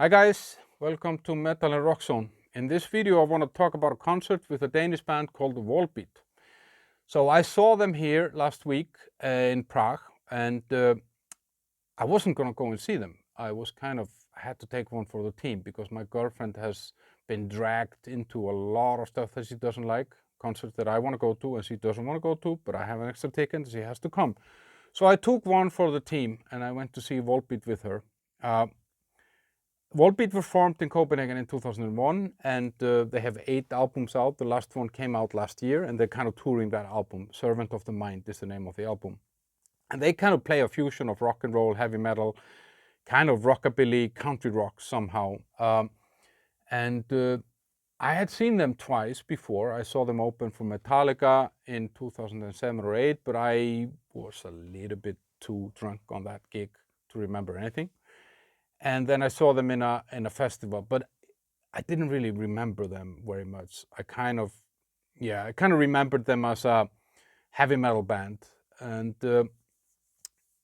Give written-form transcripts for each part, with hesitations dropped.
Hi guys, welcome to Metal and Rock Zone. In this video I want to talk about a concert with a Danish band called Volbeat. So I saw them here last week in Prague, and I wasn't going to go and see them. I had to take one for the team because my girlfriend has been dragged into a lot of stuff that she doesn't like, concerts that I want to go to and she doesn't want to go to, but I have an extra ticket and she has to come. So I took one for the team and I went to see Volbeat with her. Volbeat were formed in Copenhagen in 2001, and they have 8 albums out. The last one came out last year, and they're kind of touring that album. Servant of the Mind is the name of the album. And they kind of play a fusion of rock and roll, heavy metal, kind of rockabilly, country rock somehow. I had seen them twice before. I saw them open for Metallica in 2007 or 8, but I was a little bit too drunk on that gig to remember anything. And then I saw them in a festival, but I didn't really remember them very much. I kind of remembered them as a heavy metal band. And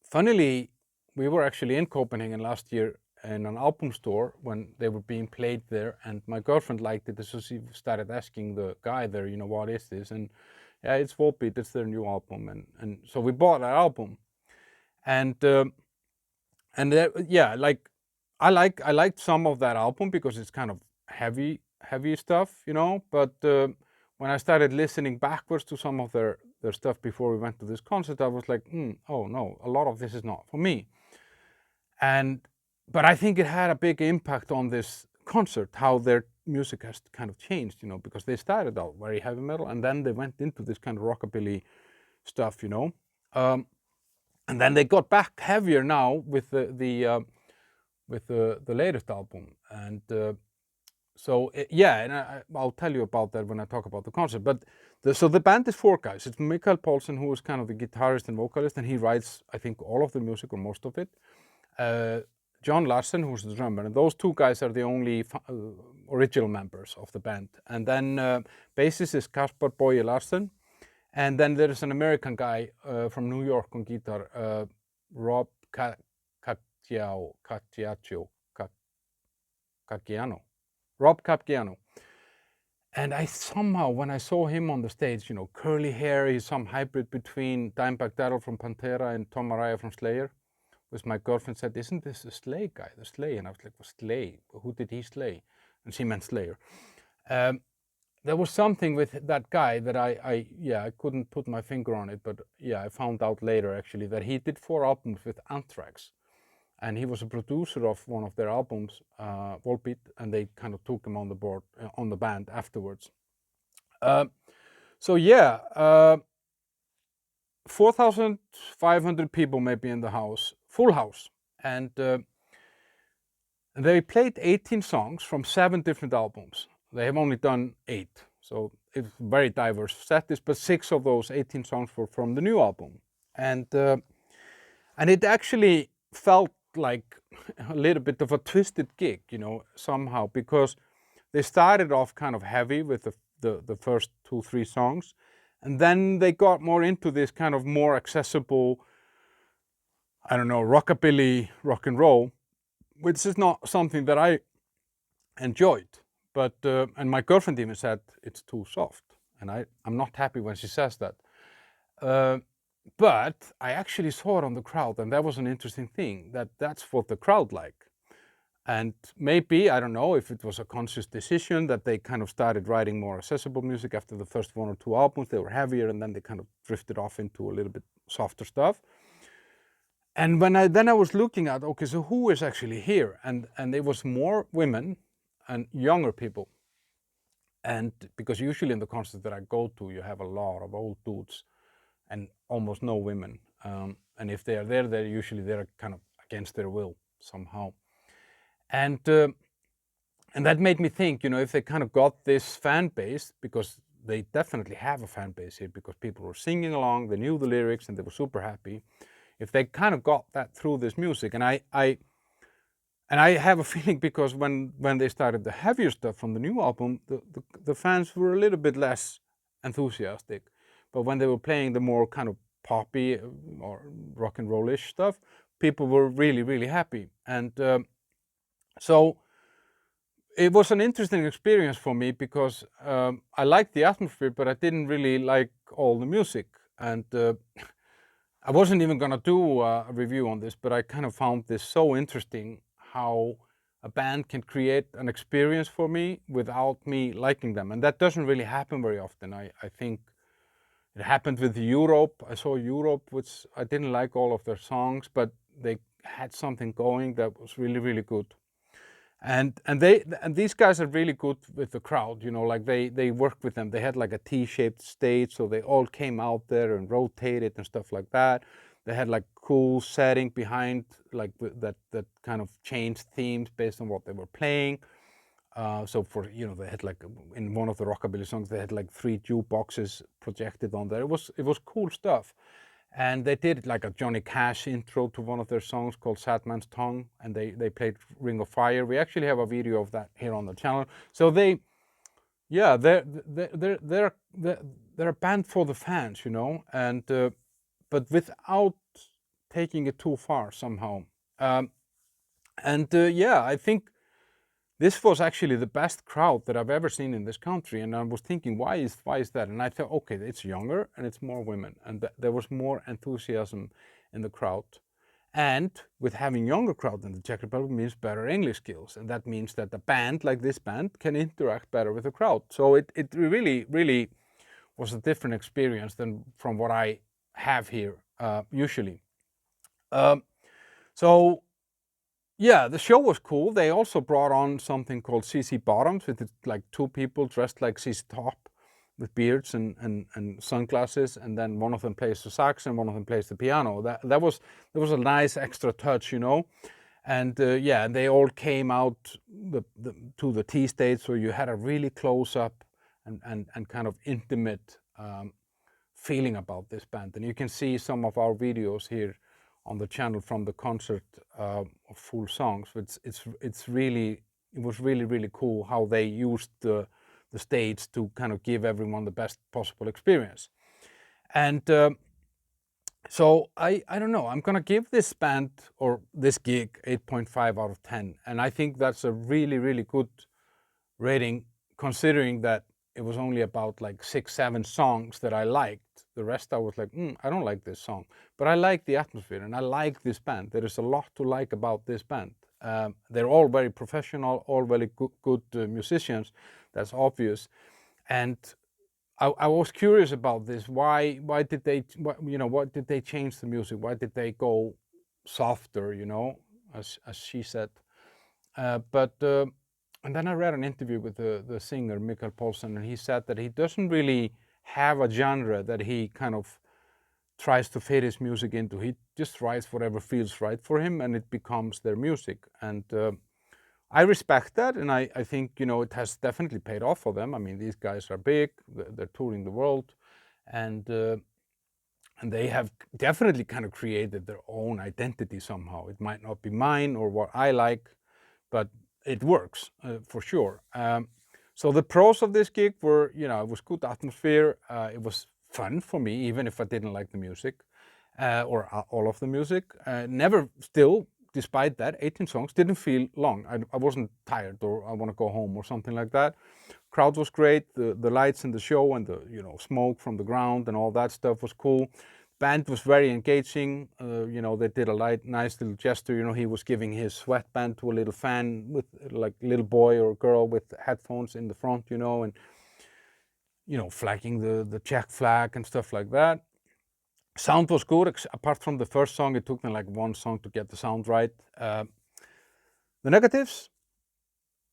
funnily, we were actually in Copenhagen last year in an album store when they were being played there, and my girlfriend liked it, so she started asking the guy there, what is this? And yeah, it's Volbeat, it's their new album, and so we bought that album, and I liked some of that album because it's kind of heavy stuff, but when I started listening backwards to some of their stuff before we went to this concert, I was like, oh no, a lot of this is not for me. But I think it had a big impact on this concert, how their music has kind of changed, because they started out very heavy metal and then they went into this kind of rockabilly stuff, and then they got back heavier now with the latest album, and I'll tell you about that when I talk about the concert. But so the band is 4 guys. It's Mikael Poulsen, who is kind of the guitarist and vocalist, and he writes, I think, all of the music or most of it. John Larsen, who's the drummer, and those 2 guys are the only original members of the band. And then bassist is Kasper Boye Larsen, and then there is an American guy from New York on guitar, Rob Capgiano. And I somehow, when I saw him on the stage, curly hair, he's some hybrid between Dimebag Darrell from Pantera and Tom Araya from Slayer. Which my girlfriend said, isn't this the Slay guy, the Slay? And I was like, well, Slay? Who did he slay? And she meant Slayer. There was something with that guy that I couldn't put my finger on it, but yeah, I found out later actually that he did 4 albums with Anthrax. And he was a producer of one of their albums, Volbeat, and they kind of took him on the board, on the band afterwards. 4,500 people maybe in the house, full house. And they played 18 songs from 7 different albums. They have only done 8, so it's very diverse set, but 6 of those 18 songs were from the new album. And it actually felt like a little bit of a twisted gig, somehow, because they started off kind of heavy with the first 2-3 songs, and then they got more into this kind of more accessible, I don't know, rockabilly rock and roll, which is not something that I enjoyed. But and my girlfriend even said it's too soft, and I'm not happy when she says that. But I actually saw it on the crowd, and that was an interesting thing, that's what the crowd liked. And maybe, I don't know if it was a conscious decision that they kind of started writing more accessible music after the first 1 or 2 albums. They were heavier, and then they kind of drifted off into a little bit softer stuff. And when I was looking at, okay, so who is actually here? And it was more women and younger people. And because usually in the concerts that I go to, you have a lot of old dudes and almost no women. And if they are there, they're kind of against their will somehow. And that made me think, if they kind of got this fan base, because they definitely have a fan base here, because people were singing along, they knew the lyrics, and they were super happy. If they kind of got that through this music, and I have a feeling because when they started the heavier stuff from the new album, the fans were a little bit less enthusiastic. But when they were playing the more kind of poppy or rock and roll-ish stuff, people were really, really happy. And so it was an interesting experience for me because I liked the atmosphere, but I didn't really like all the music. And I wasn't even going to do a review on this, but I kind of found this so interesting how a band can create an experience for me without me liking them. And that doesn't really happen very often. I think it happened with Europe. I saw Europe, which I didn't like all of their songs, but they had something going that was really, really good. And these guys are really good with the crowd, you know, like they work with them. They had like a T-shaped stage, so they all came out there and rotated and stuff like that. They had like cool setting behind, like that kind of changed themes based on what they were playing. So for, you know, they had like in one of the rockabilly songs, they had like 3 jukeboxes projected on there. It was cool stuff. And they did like a Johnny Cash intro to one of their songs called Sad Man's Tongue, and they played Ring of Fire. We actually have a video of that here on the channel. So yeah, they're a band for the fans, you know, and but without taking it too far somehow. Yeah, I think this was actually the best crowd that I've ever seen in this country, and I was thinking, why is that? And I thought, okay, it's younger and it's more women, and there was more enthusiasm in the crowd. And with having younger crowd in the Czech Republic means better English skills, and that means that a band like this band can interact better with the crowd. So it really, really was a different experience than from what I have here usually. So yeah, the show was cool. They also brought on something called CC Bottoms, with like 2 people dressed like CC Top with beards and sunglasses, and then one of them plays the sax and one of them plays the piano. That was a nice extra touch, you know. And yeah, and they all came out to the T stage, so you had a really close up and kind of intimate feeling about this band. And you can see some of our videos here on the channel from the concert of full songs. It was really cool how they used the stage to kind of give everyone the best possible experience. And so I don't know, I'm gonna give this band or this gig 8.5 out of 10, and I think that's a really good rating, considering that it was only about like 6-7 songs that I liked. The rest I was like, I don't like this song, but I like the atmosphere and I like this band. There is a lot to like about this band. They're all very professional, all very good musicians. That's obvious. And I was curious about this. Why did they, what did they change the music? Why did they go softer, you know, as she said? And then I read an interview with the singer, Mikael Poulsen, and he said that he doesn't really have a genre that he kind of tries to fit his music into. He just writes whatever feels right for him, and it becomes their music. And I respect that, and I think, you know, it has definitely paid off for them. I mean, these guys are big, they're touring the world, and they have definitely kind of created their own identity somehow. It might not be mine or what I like, but it works for sure. So the pros of this gig were, you know, it was good atmosphere. It was fun for me, even if I didn't like the music or all of the music. Still, despite that, 18 songs didn't feel long. I wasn't tired or I want to go home or something like that. Crowd was great. The lights in the show and the, you know, smoke from the ground and all that stuff was cool. Band was very engaging. You know, they did a nice little gesture. You know, he was giving his sweatband to a little fan with like a little boy or girl with headphones in the front, you know, and, you know, flagging the Czech flag and stuff like that. Sound was good, apart from the first song. It took me like 1 song to get the sound right. The negatives,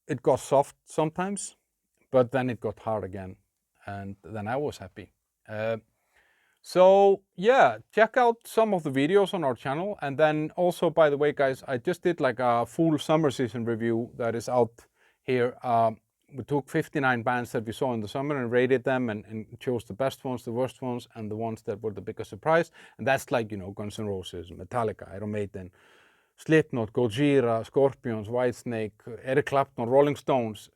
it got soft sometimes, but then it got hard again, and then I was happy. So yeah, check out some of the videos on our channel. And then also, by the way, guys, I just did like a full summer season review that is out here. We took 59 bands that we saw in the summer and rated them and chose the best ones, the worst ones, and the ones that were the biggest surprise. And that's like, you know, Guns N' Roses, Metallica, Iron Maiden, Slipknot, Gojira, Scorpions, Whitesnake, Eric Clapton, Rolling Stones.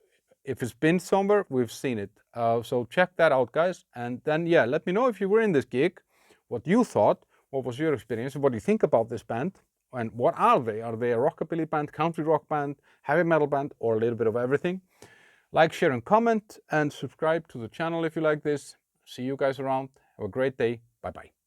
If it's been somewhere, we've seen it. So check that out, guys. And then, yeah, let me know if you were in this gig, what you thought, what was your experience, what do you think about this band. And what are they? Are they a rockabilly band, country rock band, heavy metal band, or a little bit of everything? Like, share, and comment, and subscribe to the channel if you like this. See you guys around. Have a great day. Bye-bye.